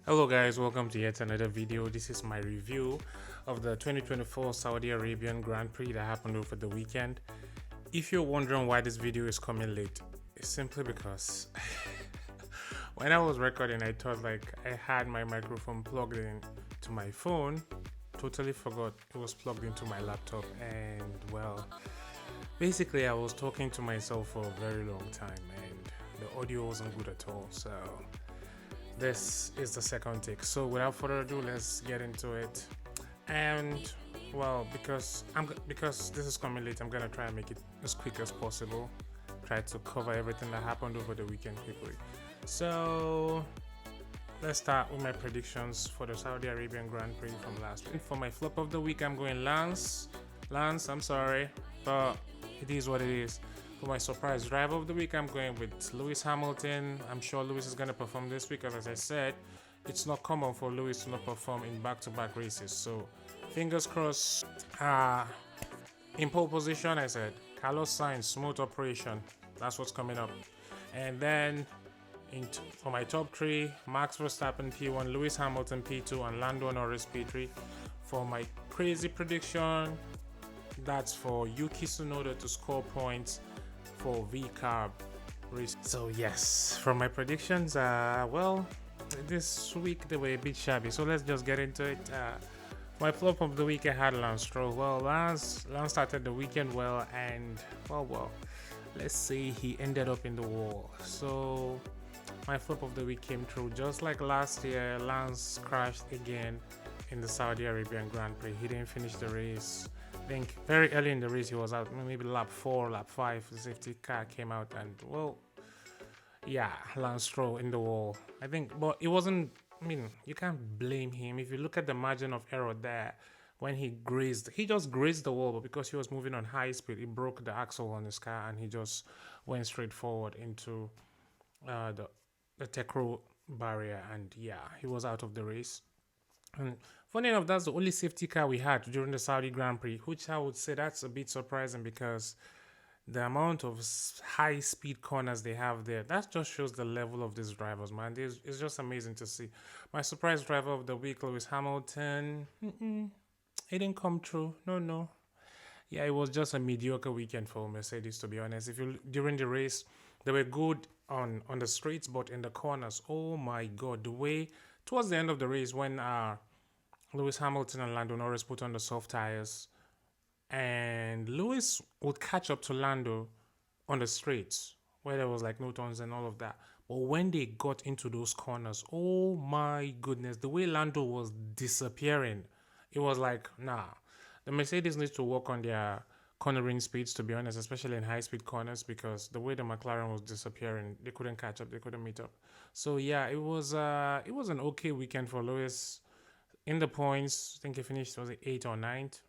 Hello guys, welcome to yet another video. This is my review of the 2024 Saudi Arabian Grand Prix that happened over the weekend. If you're wondering why this video is coming late, it's simply because when I was recording I thought like I had my microphone plugged in to my phone. Totally forgot it was plugged into my laptop, and well, basically I was talking to myself for a very long time and the audio wasn't good at all. So this is the second take. So without further ado, let's get into it. And well, because this is coming late, I'm gonna try and make it as quick as possible. Try to cover everything that happened over the weekend quickly. So let's start with my predictions for the Saudi Arabian Grand Prix from last week. For my flop of the week, I'm going Lance. Lance, I'm sorry, but it is what it is. For my surprise driver of the week, I'm going with Lewis Hamilton. I'm sure Lewis is going to perform this week. As I said, it's not common for Lewis to not perform in back-to-back races. So, fingers crossed. In pole position, I said, Carlos Sainz, smooth operation. That's what's coming up. And then, for my top three, Max Verstappen P1, Lewis Hamilton P2, and Lando Norris P3. For my crazy prediction, that's for Yuki Tsunoda to score points for V-Carb race. So yes, from my predictions, well, this week they were a bit shabby. So let's just get into it. My flop of the week, I had Lance Stroll. Well, Lance started the weekend well, and well, let's say he ended up in the wall. So my flop of the week came through. Just like last year, Lance crashed again in the Saudi Arabian Grand Prix. He didn't finish the race. I think very early in the race he was out, maybe lap 4, lap 5, the safety car came out, and well, yeah, Lance Stroll in the wall. I think, but it wasn't, I mean, you can't blame him. If you look at the margin of error there, when he just grazed the wall, but because he was moving on high speed, it broke the axle on his car and he just went straight forward into the Tecro barrier, and yeah, he was out of the race. And funny enough, that's the only safety car we had during the Saudi Grand Prix, which I would say that's a bit surprising because the amount of high speed corners they have there, that just shows the level of these drivers, man. It's just amazing to see. My surprise driver of the week, Lewis Hamilton, he didn't come true. No. Yeah, it was just a mediocre weekend for Mercedes, to be honest. If you during the race, they were good on the straights, but in the corners, oh my god, the way towards the end of the race when Lewis Hamilton and Lando Norris put on the soft tires, and Lewis would catch up to Lando on the straights where there was like no turns and all of that. But when they got into those corners, oh my goodness, the way Lando was disappearing, it was like, nah. The Mercedes needs to work on their cornering speeds, to be honest, especially in high speed corners, because the way the McLaren was disappearing, they couldn't catch up, they couldn't meet up. So yeah, it was an okay weekend for Lewis. In the points, I think he finished, was it 8th or ninth?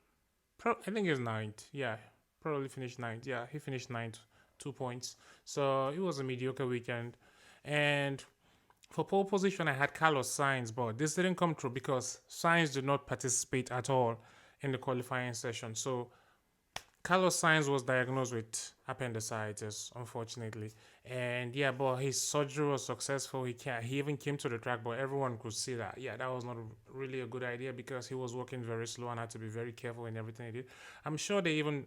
I think it was ninth. Yeah, probably finished ninth. Yeah, he finished ninth, 2 points. So it was a mediocre weekend. And for pole position, I had Carlos Sainz, but this didn't come true because Sainz did not participate at all in the qualifying session. So Carlos Sainz was diagnosed with appendicitis, unfortunately, and yeah, but his surgery was successful. He even came to the track, but everyone could see that. Yeah, that was not really a good idea because he was walking very slow and had to be very careful in everything he did. I'm sure they even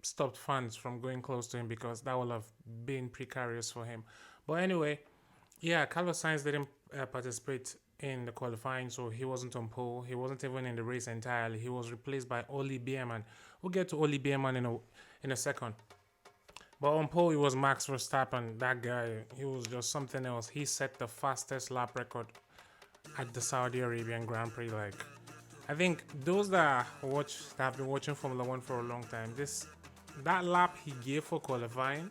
stopped fans from going close to him because that would have been precarious for him. But anyway, yeah, Carlos Sainz didn't participate in the qualifying, so he wasn't on pole. He wasn't even in the race entirely. He was replaced by Oli Bierman. We'll get to Oli Bierman in a second. But on pole, it was Max Verstappen. That guy, he was just something else. He set the fastest lap record at the Saudi Arabian Grand Prix. Like, I think those that have been watching Formula One for a long time, that lap he gave for qualifying,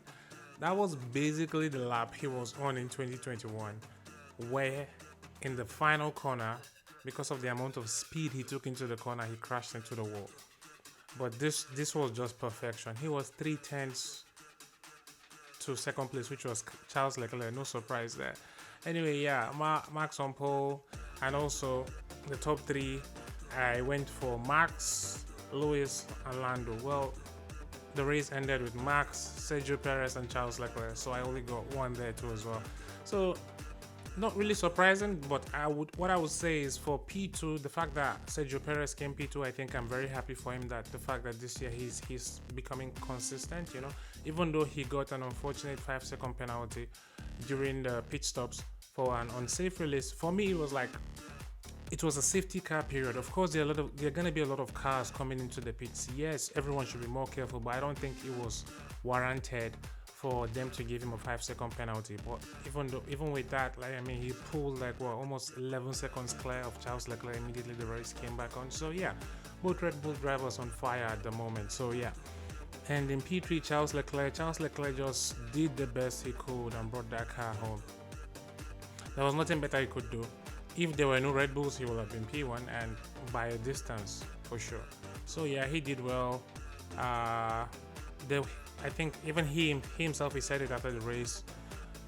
that was basically the lap he was on in 2021, where in the final corner, because of the amount of speed he took into the corner, he crashed into the wall. But this was just perfection. He was 3 tenths to second place, which was Charles Leclerc. No surprise there. Anyway, yeah, Max on pole, and also the top three, I went for Max, Lewis, and Lando. Well, the race ended with Max, Sergio Perez, and Charles Leclerc, so I only got one there too as well. So not really surprising, but what I would say is for P2, the fact that Sergio Perez came P2, I think I'm very happy for him that the fact that this year he's becoming consistent, even though he got an unfortunate 5 second penalty during the pit stops for an unsafe release. For me, it was a safety car period. Of course, there are going to be a lot of cars coming into the pits. Yes, everyone should be more careful, but I don't think it was warranted for them to give him a 5 second penalty. But even with that, he pulled almost 11 seconds clear of Charles Leclerc. Immediately the race came back on. So yeah, both Red Bull drivers on fire at the moment. So yeah. And in P3, Charles Leclerc just did the best he could and brought that car home. There was nothing better he could do. If there were no Red Bulls, he would have been P1 and by a distance for sure. So yeah, he did well. I think even he himself, he said it after the race.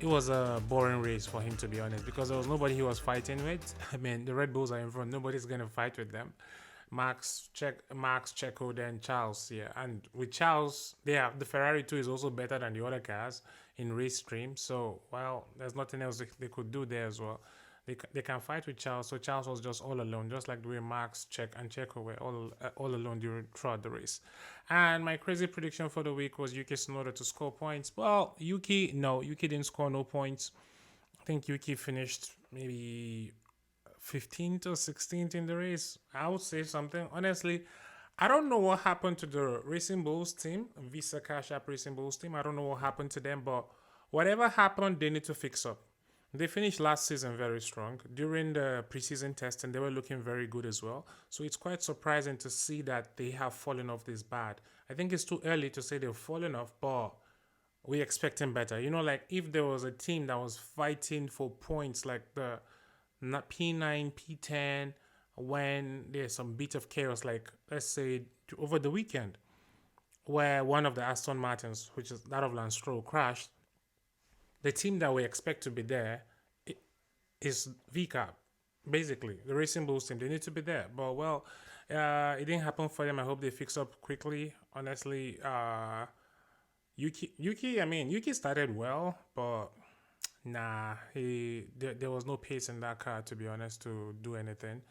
It was a boring race for him, to be honest, because there was nobody he was fighting with. I mean, the Red Bulls are in front. Nobody's gonna fight with them. Max, Checo, then Charles. Yeah, and with Charles, the Ferrari 2 is also better than the other cars in race stream. So, well, there's nothing else they could do there as well. They can fight with Charles. So Charles was just all alone, just like the way Max, Checo were all alone throughout the race. And my crazy prediction for the week was Yuki Tsunoda to score points. Well, Yuki didn't score no points. I think Yuki finished maybe 15th or 16th in the race. I would say something. Honestly, I don't know what happened to the Racing Bulls team, Visa Cash App Racing Bulls team. I don't know what happened to them, but whatever happened, they need to fix up. They finished last season very strong. During the preseason testing, they were looking very good as well. So it's quite surprising to see that they have fallen off this bad. I think it's too early to say they've fallen off, but we expecting better. Like if there was a team that was fighting for points like the P9, P10, when there's some bit of chaos, like let's say over the weekend, where one of the Aston Martins, which is that of Lance Stroll, crashed, the team that we expect to be there is VCAP. Basically, the Racing Bulls team, they need to be there. But, well, it didn't happen for them. I hope they fix up quickly. Honestly, Yuki started well, but nah, there was no pace in that car, to be honest, to do anything.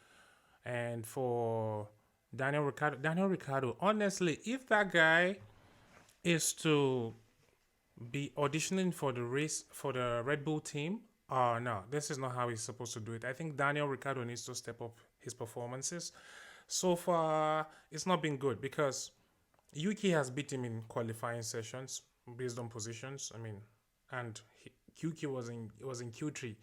And for Daniel Ricciardo, honestly, if that guy is to be auditioning for the Red Bull team, no, this is not how he's supposed to do it. I think Daniel Ricciardo needs to step up his performances. So far, it's not been good because Yuki has beat him in qualifying sessions based on positions. And Yuki was in Q3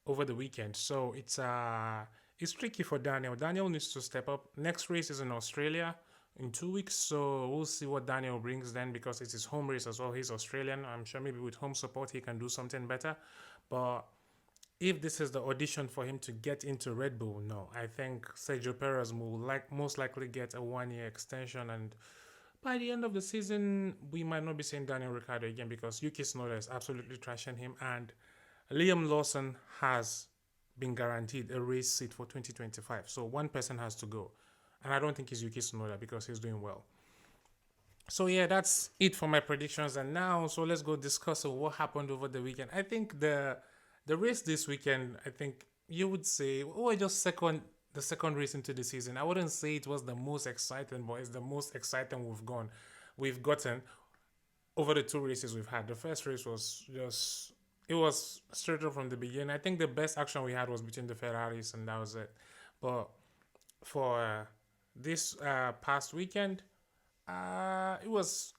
over the weekend, so it's tricky for Daniel. Daniel needs to step up. Next race is in Australia in 2 weeks, so we'll see what Daniel brings then, because it's his home race as well. He's Australian. I'm sure maybe with home support he can do something better. But if this is the audition for him to get into Red Bull, no, I think Sergio Perez will most likely get a 1 year extension, and by the end of the season we might not be seeing Daniel Ricciardo again, because Yuki Tsunoda is absolutely trashing him, and Liam Lawson has been guaranteed a race seat for 2025. So one person has to go. And I don't think it's Yuki Tsunoda because he's doing well. So yeah, that's it for my predictions. And now, so let's go discuss what happened over the weekend. I think the race this weekend, I think you would say, just the second race into the season. I wouldn't say it was the most exciting, but it's the most exciting we've gotten over the 2 races we've had. The first race was it was straight up from the beginning. I think the best action we had was between the Ferraris, and that was it. But for this past weekend, it was,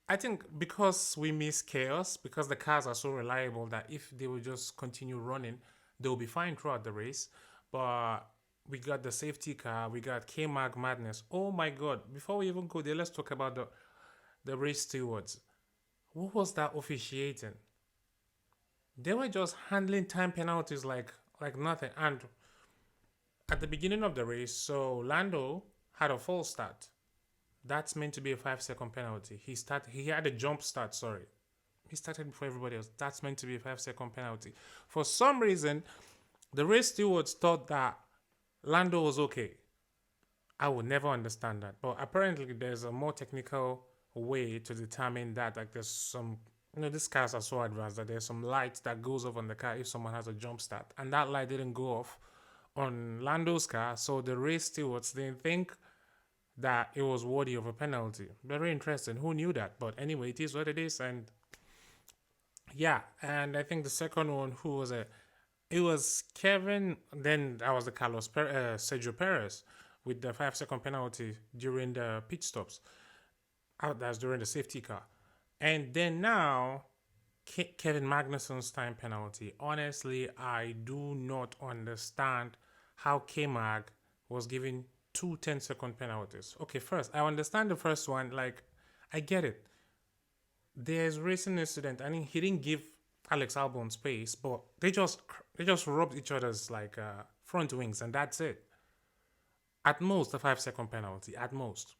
I think, because we miss chaos, because the cars are so reliable that if they will just continue running, they'll be fine throughout the race. But we got the safety car, we got K-Mag madness. Oh my God. Before we even go there, let's talk about the race stewards. What was that officiating? They were just handling time penalties like nothing. And at the beginning of the race, so Lando had a false start. That's meant to be a 5 second penalty. He had a jump start, sorry. He started before everybody else. That's meant to be a 5 second penalty. For some reason, the race stewards thought that Lando was okay. I would never understand that. But apparently there's a more technical way to determine that. Like there's some these cars are so advanced that there's some light that goes off on the car if someone has a jump start, and that light didn't go off on Lando's car, so the race stewards didn't think that it was worthy of a penalty. Very interesting. Who knew that? But anyway, it is what it is, and yeah. And I think the second one, who was it? It was Kevin. Then that was the Sergio Perez with the 5 second penalty during the pit stops. That's during the safety car. And then now, Kevin Magnuson's time penalty. Honestly, I do not understand how K-Mag was given two 10 second penalties. Okay, first, I understand the first one. Like, I get it. There's racing incident. I mean, he didn't give Alex Albon space, but they just rubbed each other's like front wings, and that's it. At most, a 5 second penalty. At most.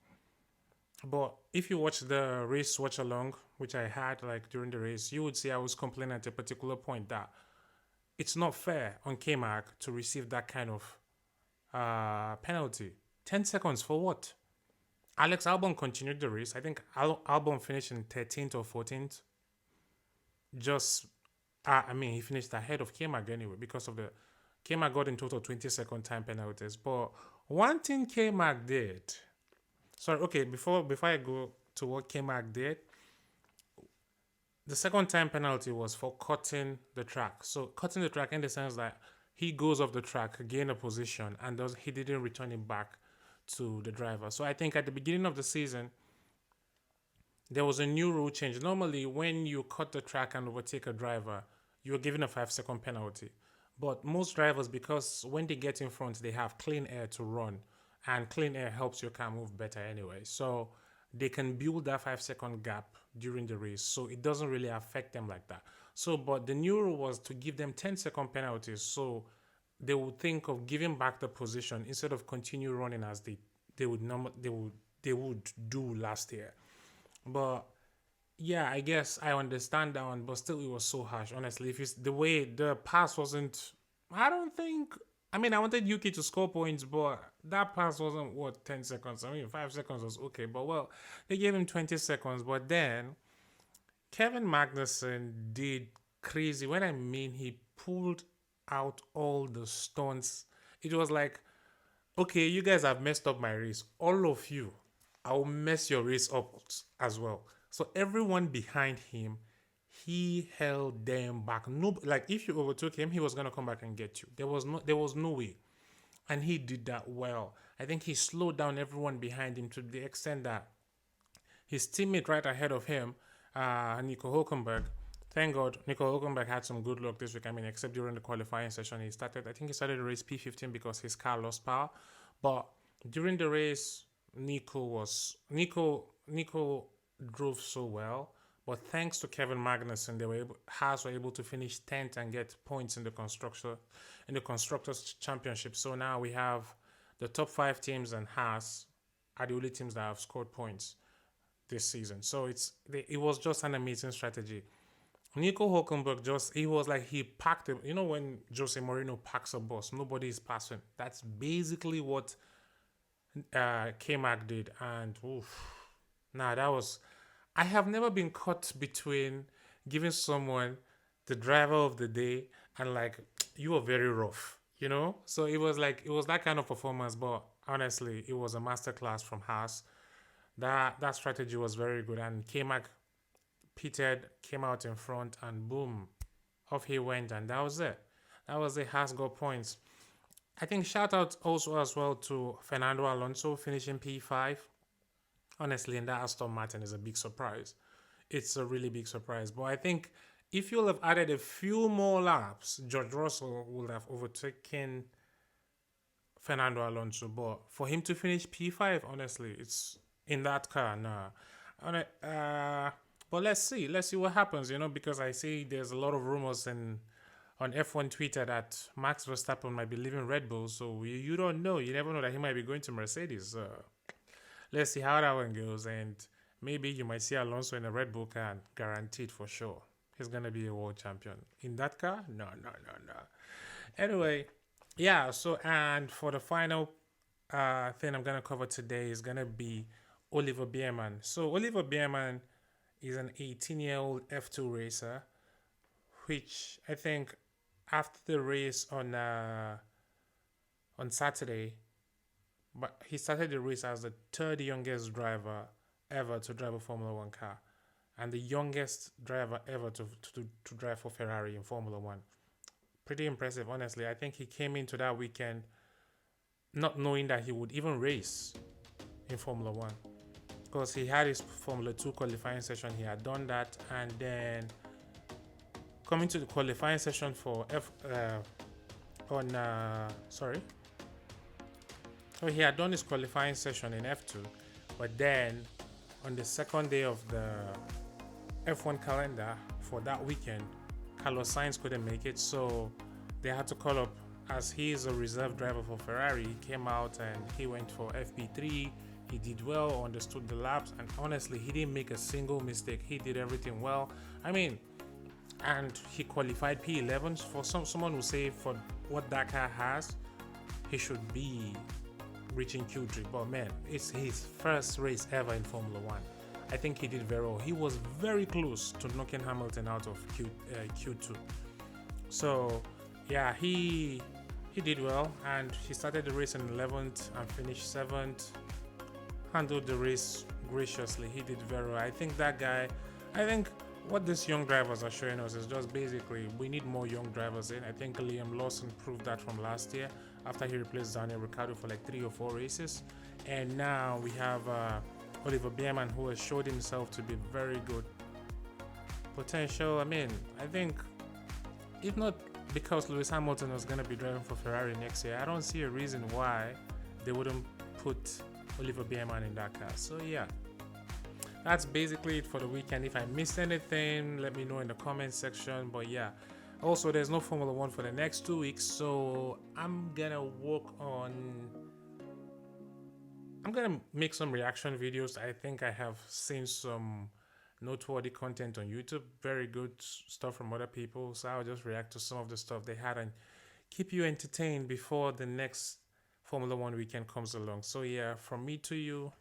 But if you watch the race watch along, which I had like during the race, you would see I was complaining at a particular point that it's not fair on K-Mag to receive that kind of penalty. 10 seconds for what? Alex Albon continued the race. I think Albon finished in 13th or 14th. Just, I mean, he finished ahead of K-Mag anyway because of the K-Mag got in total 20 second time penalties. But one thing K-Mag did, sorry, okay, before I go to what K-Mag did, the second time penalty was for cutting the track. So cutting the track in the sense that he goes off the track, gain a position, and he didn't return it back to the driver. So I think at the beginning of the season, there was a new rule change. Normally, when you cut the track and overtake a driver, you're given a 5 second penalty. But most drivers, because when they get in front, they have clean air to run, and clean air helps your car move better anyway. So they can build that 5 second gap during the race. So it doesn't really affect them like that. So, but the new rule was to give them 10 second penalties. So they would think of giving back the position instead of continue running as they would do last year. But yeah, I guess I understand that one, but still, it was so harsh. Honestly, if it's the way the pass wasn't, I don't think. I mean, I wanted UK to score points, but that pass wasn't what 10 seconds. I mean, 5 seconds was okay, but well, they gave him 20 seconds. But then Kevin Magnussen did crazy. When I mean, he pulled out all the stunts. It was like, okay, you guys have messed up my race. All of you, I'll mess your race up as well. So everyone behind him, he held them back. No, like if you overtook him, he was gonna come back and get you. There was no way, and he did that well. I think he slowed down everyone behind him to the extent that his teammate right ahead of him, Nico Hulkenberg. Thank God, Nico Hulkenberg had some good luck this week. I mean, except during the qualifying session, I think he started the race P15 because his car lost power. But during the race, Nico drove so well. But thanks to Kevin Magnussen, Haas were able to finish 10th and get points in the constructors championship. So now we have the top five teams and Haas are the only teams that have scored points this season. So it was just an amazing strategy. Nico Hulkenberg he was like he packed him. You know when Jose Mourinho packs a bus, nobody is passing. That's basically what K-Mac did. And oof, nah, that was. I have never been caught between giving someone the driver of the day and like you were very rough, you know. So it was that kind of performance. But honestly, it was a masterclass from Haas. That strategy was very good, and K-Mac pitted, came out in front, and boom, off he went, and that was it. That was it. Haas got points. I think shout out also as well to Fernando Alonso finishing P5. Honestly, and that Aston Martin is a big surprise. It's a really big surprise. But I think if you'll have added a few more laps, George Russell would have overtaken Fernando Alonso. But for him to finish P5, honestly, it's in that car, nah. But let's see. Let's see what happens, because I see there's a lot of rumors on F1 Twitter that Max Verstappen might be leaving Red Bull. So you don't know. You never know that he might be going to Mercedes. Let's see how that one goes. And maybe you might see Alonso in a Red Bull car, guaranteed for sure. He's going to be a world champion. In that car? No. Anyway, yeah. So, and for the final thing I'm going to cover today is going to be Oliver Bierman. So, Oliver Bierman He's an 18-year-old F2 racer, which I think after the race on Saturday, but he started the race as the third youngest driver ever to drive a Formula One car, and the youngest driver ever to drive for Ferrari in Formula One. Pretty impressive, honestly. I think he came into that weekend not knowing that he would even race in Formula One because he had his Formula 2 qualifying session. He had done that, and then coming to the qualifying session for F on sorry. So he had done his qualifying session in F2, but then on the second day of the F1 calendar for that weekend, Carlos Sainz couldn't make it, so they had to call up as he is a reserve driver for Ferrari. He came out and he went for FP3. He did well, understood the laps, and honestly, he didn't make a single mistake. He did everything well. I mean, and he qualified P11. For someone who say for what that car has, he should be reaching Q3. But man, it's his first race ever in Formula One. I think he did very well. He was very close to knocking Hamilton out of Q2. So yeah, he did well, and he started the race in 11th and finished 7th. Handled the race graciously. He did very well. I think that guy. I think what these young drivers are showing us is just basically we need more young drivers in. I think Liam Lawson proved that from last year after he replaced Daniel Ricciardo for like 3 or 4 races, and now we have Oliver Bierman, who has showed himself to be very good potential. I mean, I think if not because Lewis Hamilton was going to be driving for Ferrari next year, I don't see a reason why they wouldn't put Oliver Bierman in that car. So yeah, that's basically it for the weekend. If I missed anything, let me know in the comment section. But yeah, also there's no Formula One for the next 2 weeks, so I'm gonna make some reaction videos. I think I have seen some noteworthy content on YouTube, very good stuff from other people, so I'll just react to some of the stuff they had and keep you entertained before the next Formula One weekend comes along. So yeah, from me to you,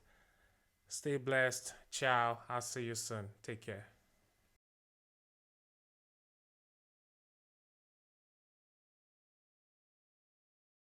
stay blessed. Ciao. I'll see you soon. Take care.